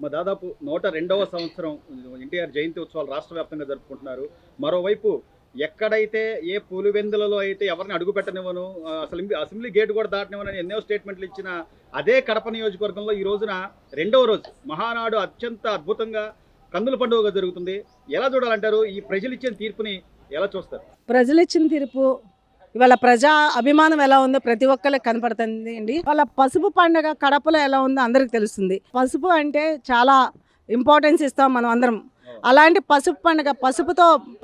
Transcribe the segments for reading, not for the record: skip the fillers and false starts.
దాదాపు 102వ సంవత్సరం ఎన్టీఆర్ జయంతి ఉత్సవాలు రాష్ట్ర వ్యాప్తంగా జరుపుకుంటున్నారు. మరోవైపు ఎక్కడైతే ఏ పులివెందులలో అయితే ఎవరిని అడుగు పెట్టనివ్వను, అసలు అసెంబ్లీ గేట్ కూడా దాటనివ్వనని ఎన్నో స్టేట్మెంట్లు ఇచ్చిన అదే కడప నియోజకవర్గంలో ఈ రోజున రెండవ రోజు మహానాడు అత్యంత అద్భుతంగా కన్నుల పండుగగా జరుగుతుంది. ఎలా చూడాలంటారు? ఈ ప్రజలు ఇచ్చిన తీర్పుని ఎలా చూస్తారు? ప్రజలు ఇచ్చిన తీర్పు ఇవాళ ప్రజా అభిమానం ఎలా ఉందో ప్రతి ఒక్కరికి కనపడుతుంది అండి. వాళ్ళ పసుపు పండుగ కడపలో ఎలా ఉందో అందరికి తెలుస్తుంది. పసుపు అంటే చాలా ఇంపార్టెన్స్ ఇస్తాం మనం అందరం. అలాంటి పసుపు పండుగ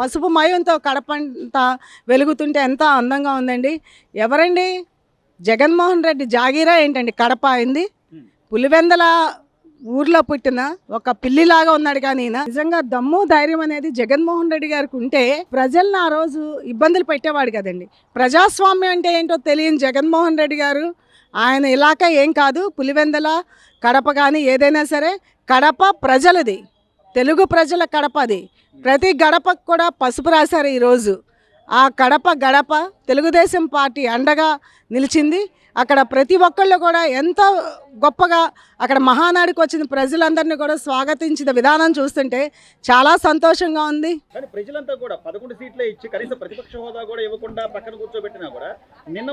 పసుపు మయంతో కడప అంతా వెలుగుతుంటే ఎంత అందంగా ఉందండి. ఎవరండి? జగన్మోహన్ రెడ్డి జాగీరా ఏంటండి కడప అయింది? పులివెందల ఊర్లో పుట్టిన ఒక పిల్లిలాగా ఉన్నాడు. కానీ నిజంగా దమ్ము ధైర్యం అనేది జగన్మోహన్ రెడ్డి గారికి ఉంటే ప్రజలను ఆ రోజు ఇబ్బందులు పెట్టేవాడు కదండి. ప్రజాస్వామ్యం అంటే ఏంటో తెలియని జగన్మోహన్ రెడ్డి గారు ఆయన ఇలాకా ఏం కాదు. పులివెందల కడప కానీ ఏదైనా సరే కడప ప్రజలది, తెలుగు ప్రజల కడప అది. ప్రతి గడపకు కూడా పసుపు రాశారు ఈరోజు. ఆ కడప గడప తెలుగుదేశం పార్టీ అండగా నిలిచింది. అక్కడ ప్రతి ఒక్కళ్ళు కూడా ఎంతో గొప్పగా అక్కడ మహానాడికి వచ్చిన ప్రజలందరినీ కూడా స్వాగతించిన విధానం చూస్తుంటే చాలా సంతోషంగా ఉంది. కానీ ప్రజలంతా కూడా 11 సీట్లే ఇచ్చి కనీసం ప్రతిపక్ష హోదా కూడా ఇవ్వకుండా పక్కన కూర్చోబెట్టినా కూడా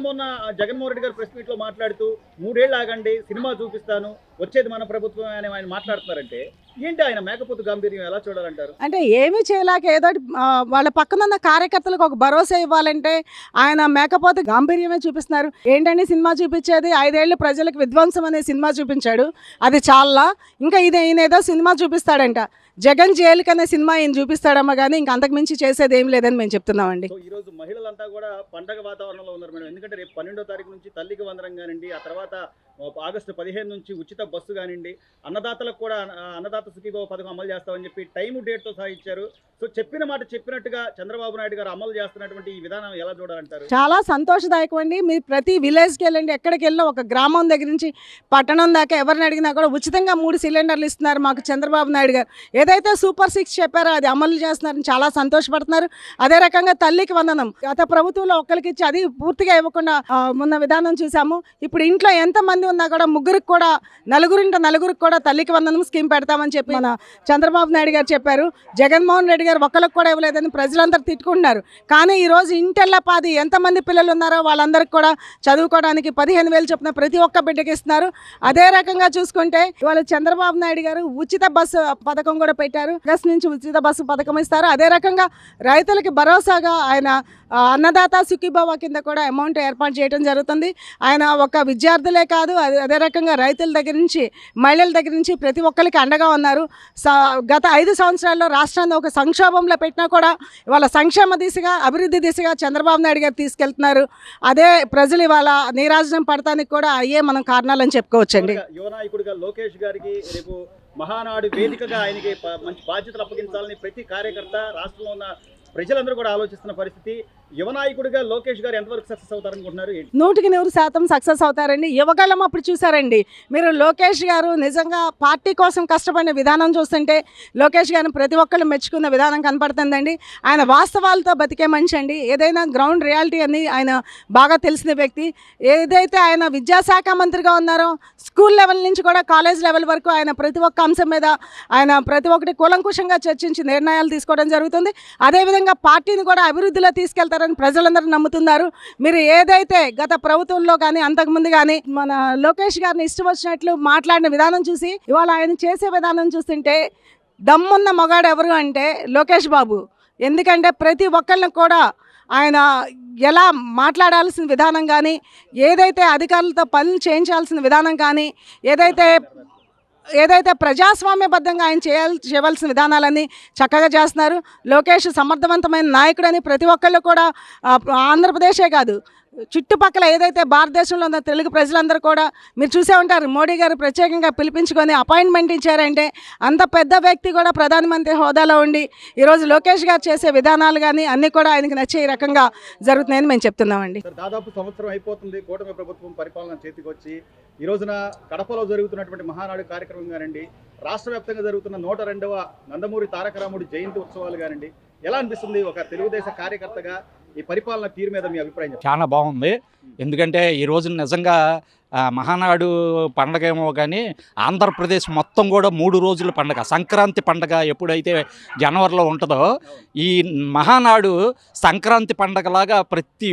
మొన్న జగన్మోహన్ రెడ్డి గారు ప్రెస్ మీట్ లో మాట్లాడుతూ 3 ఏళ్ళు ఆగండి, సినిమా చూపిస్తాను, వచ్చేది మన ప్రభుత్వం అని ఆయన మాట్లాడుతున్నారంటే ఏంటి ఆయన మేకపోతు గాంభీర్యం ఎలా చూడాలంటారు? అంటే ఏమీ చేయలేక ఏదో వాళ్ళ పక్కన ఉన్న కార్యకర్తలకు ఒక భరోసా ఇవ్వాలంటే ఆయన మేకపోతు గాంభీర్యమే చూపిస్తున్నారు. ఏంటంటే సినిమా చూపించేది 5 ఏళ్ళు ప్రజలకు విధ్వంసం అనే సినిమా చూపించాడు, అది చాలా. ఇంకా ఈయన ఏదో సినిమా చూపిస్తాడంట, జగన్ జైలుకి అనే సినిమా ఈయన చూపిస్తాడమ్మా, కానీ ఇంకా అంతకుమించి చేసేది ఏం లేదని మేము చెప్తున్నామండి. ఈ రోజు మహిళలంతా కూడా పండగ వాతావరణంలో ఉన్నారు మేడం. ఎందుకంటే రేపు 12వ తారీఖు నుంచి తల్లికి వందనం కానివ్వండి, ఆ తర్వాత ఆగస్టు 15 నుంచి ఉచిత బస్సు కానివ్వండి, అన్నదాతలకు కూడా అన్నదాత సుఖీభవ పథకం అమలు చేస్తామని చెప్పి టైము డేట్తో సహా ఇచ్చారు. సో చెప్పిన మాట చెప్పినట్టుగా చంద్రబాబు నాయుడు గారు అమలు చేస్తున్నటువంటి ఈ విధానం ఎలా చూడాలంటారు? చాలా సంతోషదాయకం అండి. మీరు ప్రతి విలేజ్కి వెళ్ళండి, ఎక్కడికి వెళ్ళినా ఒక గ్రామం దగ్గర నుంచి పట్టణం దాకా ఎవరిని అడిగినా కూడా ఉచితంగా 3 సిలిండర్లు ఇస్తున్నారు మాకు చంద్రబాబు నాయుడు గారు. ఏదైతే సూపర్ 6 చెప్పారో అది అమలు చేస్తున్నారని చాలా సంతోషపడుతున్నారు. అదే రకంగా తల్లికి వందనం గత ప్రభుత్వంలో ఒక్కరికి ఇచ్చి అది పూర్తిగా ఇవ్వకుండా ఉన్న విధానం చూసాము. ఇప్పుడు ఇంట్లో ఎంతమంది ఉన్నా కూడా నలుగురికి కూడా తల్లికి వందనం స్కీమ్ పెడతామని చెప్పి మన చంద్రబాబు నాయుడు గారు చెప్పారు. జగన్మోహన్ రెడ్డి గారు ఒక్కరికి కూడా ఇవ్వలేదని ప్రజలందరూ తిట్టుకుంటున్నారు. కానీ ఈరోజు ఇంటెల్లపాది ఎంతమంది పిల్లలు ఉన్నారో వాళ్ళందరికీ కూడా చదువుకోవడానికి 15,000 చొప్పున ప్రతి ఒక్క బిడ్డకి ఇస్తున్నారు. అదే రకంగా చూసుకుంటే ఇవాళ చంద్రబాబు నాయుడు గారు ఉచిత బస్సు పథకం కూడా పెట్టారు. ఆగస్టు నుంచి ఉచిత బస్సు పథకం ఇస్తారు. అదే రకంగా రైతులకి భరోసాగా ఆయన అన్నదాత సుఖీభవ కింద కూడా అమౌంట్ ఏర్పాటు చేయడం జరుగుతుంది. ఆయన ఒక విద్యార్థులే కాదు, అదే రకంగా రైతుల దగ్గర నుంచి మహిళల దగ్గర నుంచి ప్రతి ఒక్కరికి అండగా ఉన్నారు. గత 5 సంవత్సరాల్లో రాష్ట్రాన్ని ఒక సంక్షోభంలో పెట్టినా కూడా ఇవాళ సంక్షేమ దిశగా అభివృద్ధి దిశగా చంద్రబాబు నాయుడు గారు తీసుకెళ్తున్నారు. అదే ప్రజలు ఇవాళ నీరాజనం పడటానికి కూడా అయ్యే మనం కారణాలని చెప్పుకోవచ్చండి. యువ నాయకుడిగా లోకేష్ గారికి రేపు మహానాడు వేదికగా ఆయనకి మంచి బాధ్యతలు అప్పగించాలని ప్రతి కార్యకర్త రాష్ట్రంలో ఉన్న ప్రజలందరూ కూడా ఆలోచిస్తున్న పరిస్థితి. యువ నాయకుడిగా లోకేష్ గారు ఎంతవరకు సక్సెస్ అవుతారనుకుంటున్నారు? 100% సక్సెస్ అవుతారండి. యువకాలం అప్పుడు చూసారండి మీరు, లోకేష్ గారు నిజంగా పార్టీ కోసం కష్టపడిన విధానం చూస్తుంటే లోకేష్ గారిని ప్రతి ఒక్కళ్ళు మెచ్చుకున్న విధానం కనపడుతుందండి. ఆయన వాస్తవాలతో బతికే మనిషి అండి. ఏదైనా గ్రౌండ్ రియాలిటీ అని ఆయన బాగా తెలిసిన వ్యక్తి. ఏదైతే ఆయన విద్యాశాఖ మంత్రిగా ఉన్నారో స్కూల్ లెవెల్ నుంచి కూడా కాలేజ్ లెవెల్ వరకు ఆయన ప్రతి ఒక్క అంశం మీద ఆయన ప్రతి ఒక్కటి కూలంకుషంగా చర్చించి నిర్ణయాలు తీసుకోవడం జరుగుతుంది. అదేవిధంగా పార్టీని కూడా అభివృద్ధిలో తీసుకెళ్తారని ప్రజలందరూ నమ్ముతున్నారు. మీరు ఏదైతే గత ప్రభుత్వంలో కానీ అంతకుముందు కానీ మన లోకేష్ గారిని ఇష్టం వచ్చినట్లు మాట్లాడిన విధానం చూసి ఇవాళ ఆయన చేసే విధానం చూస్తుంటే దమ్మున్న మగాడు ఎవరు అంటే లోకేష్ బాబు. ఎందుకంటే ప్రతి ఒక్కళ్ళని కూడా ఆయన ఎలా మాట్లాడాల్సిన విధానం కానీ, ఏదైతే అధికారులతో పనులు చేయించాల్సిన విధానం కానీ, ఏదైతే ప్రజాస్వామ్యబద్ధంగా ఆయన చేయవలసిన విధానాలన్నీ చక్కగా చేస్తున్నారు. లోకేష్ సమర్థవంతమైన నాయకుడని ప్రతి ఒక్కళ్ళు కూడా ఆంధ్రప్రదేశే కాదు చుట్టుపక్కల ఏదైతే భారతదేశంలో ఉన్న తెలుగు ప్రజలందరూ కూడా మీరు చూసే ఉంటారు. మోడీ గారు ప్రత్యేకంగా పిలిపించుకొని అపాయింట్మెంట్ ఇచ్చారంటే అంత పెద్ద వ్యక్తి కూడా ప్రధానమంత్రి హోదాలో ఉండి ఈరోజు లోకేష్ గారు చేసే విధానాలు కానీ అన్నీ కూడా ఆయనకి నచ్చే ఈ రకంగా జరుగుతున్నాయని మేము చెప్తున్నామండి. దాదాపు సంవత్సరం అయిపోతుంది కూటమి ప్రభుత్వం పరిపాలన చేతికి వచ్చి. ఈ రోజున కడపలో జరుగుతున్నటువంటి మహానాడు కార్యక్రమం కానివ్వండి, రాష్ట్ర వ్యాప్తంగా జరుగుతున్న 102వ నందమూరి తారక రాముడి జయంతి ఉత్సవాలు కానివ్వండి, ఎలా అనిపిస్తుంది ఒక తెలుగుదేశం కార్యకర్తగా ఈ పరిపాలన తీరు మీద మీ అభిప్రాయం? చాలా బాగుంది. ఎందుకంటే ఈ రోజు నిజంగా మహానాడు పండగ ఏమో కానీ ఆంధ్రప్రదేశ్ మొత్తం కూడా 3 రోజుల పండగ. సంక్రాంతి పండగ ఎప్పుడైతే జనవరిలో ఉంటుందో, ఈ మహానాడు సంక్రాంతి పండగలాగా ప్రతి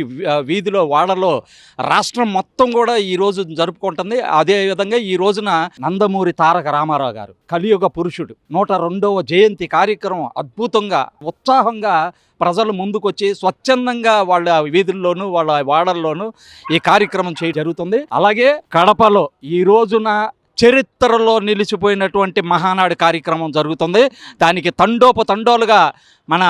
వీధిలో వాడలో రాష్ట్రం మొత్తం కూడా ఈరోజు జరుపుకుంటుంది. అదేవిధంగా ఈ రోజున నందమూరి తారక రామారావు గారు కలియుగ పురుషుడు 102వ జయంతి కార్యక్రమం అద్భుతంగా ఉత్సాహంగా ప్రజలు ముందుకొచ్చి స్వచ్ఛందంగా వాళ్ళ వీధుల్లోనూ వాళ్ళ వాడల్లోనూ ఈ కార్యక్రమం చేయడం జరుగుతుంది. అలాగే కడపలో ఈ రోజున చరిత్రలో నిలిచిపోయినటువంటి మహానాడు కార్యక్రమం జరుగుతుంది. దానికి తండోపతండోలుగా మన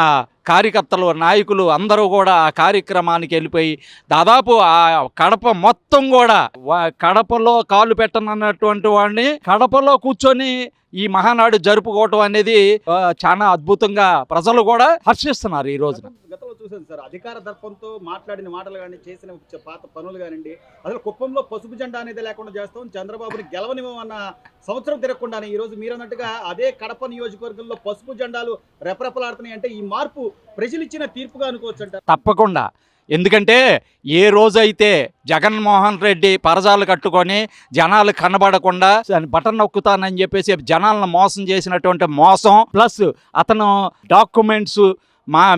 కార్యకర్తలు నాయకులు అందరూ కూడా ఆ కార్యక్రమానికి వెళ్ళిపోయి దాదాపు ఆ కడప మొత్తం కూడా కడపలో కాలు పెట్టనన్నటువంటి వాడిని కడపలో కూర్చొని ఈ మహానాడు జరుపుకోవటం అనేది చాలా అద్భుతంగా ప్రజలు కూడా హర్షిస్తున్నారు ఈ రోజున. గతంలో చూసాను సార్, అధికార దర్పంతో మాట్లాడిన మాటలు కానీ చేసిన పాత పనులు కానివ్వండి, అసలు కుప్పంలో పసుపు జెండా అనేది లేకుండా చేస్తాం, చంద్రబాబుని గెలవనివ్వమన్న సంవత్సరం తిరగకుండానే ఈ రోజు మీరు అన్నట్టుగా అదే కడప నియోజకవర్గంలో పసుపు జెండాలు రెపరెపలాడుతున్నాయి. అంటే ఈ మార్పు ప్రజలు ఇచ్చిన తీర్పుగా అనుకోవచ్చు అంటారు. తప్పకుండా. ఎందుకంటే ఏ రోజైతే జగన్మోహన్ రెడ్డి పరజాలు కట్టుకొని జనాలు కనబడకుండా బటన్ నొక్కుతానని చెప్పేసి జనాలను మోసం చేసినటువంటి మోసం, ప్లస్ అతను డాక్యుమెంట్స్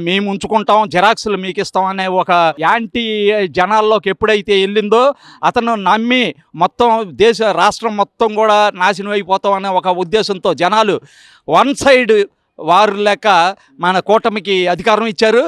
మేము ఉంచుకుంటాం, జిరాక్స్లు మీకు ఇస్తాం అనే ఒక యాంటీ జనాల్లోకి ఎప్పుడైతే వెళ్ళిందో అతను నమ్మి మొత్తం రాష్ట్రం మొత్తం కూడా నాశనం అయిపోతాం అనే ఒక ఉద్దేశంతో జనాలు వన్ సైడ్ వారు లెక్క మన కూటమికి అధికారం ఇచ్చారు.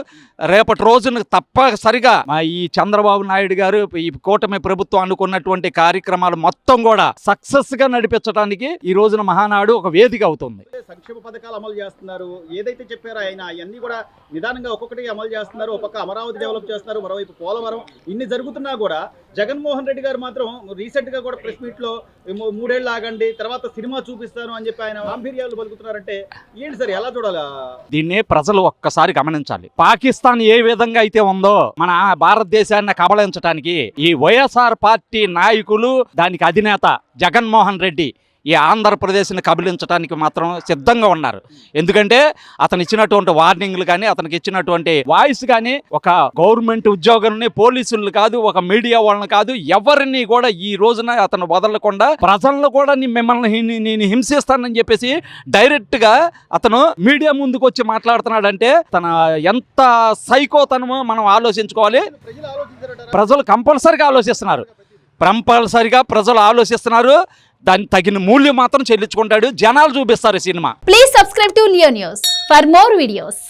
రేపటి రోజున తప్పనిసరిగా ఈ చంద్రబాబు నాయుడు గారు ఈ కూటమి ప్రభుత్వం అనుకున్నటువంటి కార్యక్రమాలు మొత్తం కూడా సక్సెస్గా నడిపించడానికి ఈ రోజున మహానాడు ఒక వేదిక అవుతుంది. సంక్షేమ పథకాలు అమలు చేస్తున్నారు, ఏదైతే చెప్పారో ఆయన అవన్నీ కూడా నిదానంగా ఒక్కొక్కటి అమలు చేస్తున్నారు. ఒక పక్క అమరావతి డెవలప్ చేస్తున్నారు, మరోవైపు పోలవరం, ఇన్ని జరుగుతున్నా కూడా జగన్మోహన్ రెడ్డి గారు మాత్రం రీసెంట్గా కూడా ప్రెస్ మీట్లో 3 ఏళ్ళు ఆగండి తర్వాత సినిమా చూపిస్తాను అని చెప్పి ఆయన గాంభీర్యాలు పలుకుతున్నారంటే ఏంటి సార్, ఎలా చూడాలా? దీన్ని ప్రజలు ఒక్కసారి గమనించాలి. పాకిస్తాన్ ఏ విధంగా అయితే ఉందో మన భారతదేశాన్ని కబళించడానికి ఈ వైఎస్ఆర్ పార్టీ నాయకులు, దానికి అధినేత జగన్మోహన్ రెడ్డి ఈ ఆంధ్రప్రదేశ్ని కబళించడానికి మాత్రం సిద్ధంగా ఉన్నారు. ఎందుకంటే అతను ఇచ్చినటువంటి వార్నింగ్లు కానీ, అతనికి ఇచ్చినటువంటి వాయిస్ కానీ, ఒక గవర్నమెంట్ ఉద్యోగుల్ని, పోలీసులు కాదు, ఒక మీడియా వాళ్ళని కాదు, ఎవరిని కూడా ఈ రోజున అతను వదలకుండా ప్రజలను కూడా మిమ్మల్ని నేను హింసిస్తానని చెప్పేసి డైరెక్ట్గా అతను మీడియా ముందుకు వచ్చి మాట్లాడుతున్నాడంటే తన ఎంత సైకోతనమో మనం ఆలోచించుకోవాలి. ప్రజలు కంపల్సరిగా ఆలోచిస్తున్నారు, ప్రజలు ఆలోచిస్తున్నారు. దానికి తగిన మూల్యం మాత్రం చెల్లించుకుంటాడు. జనాలు చూపిస్తారు cinema. Please subscribe to Leo news for more videos.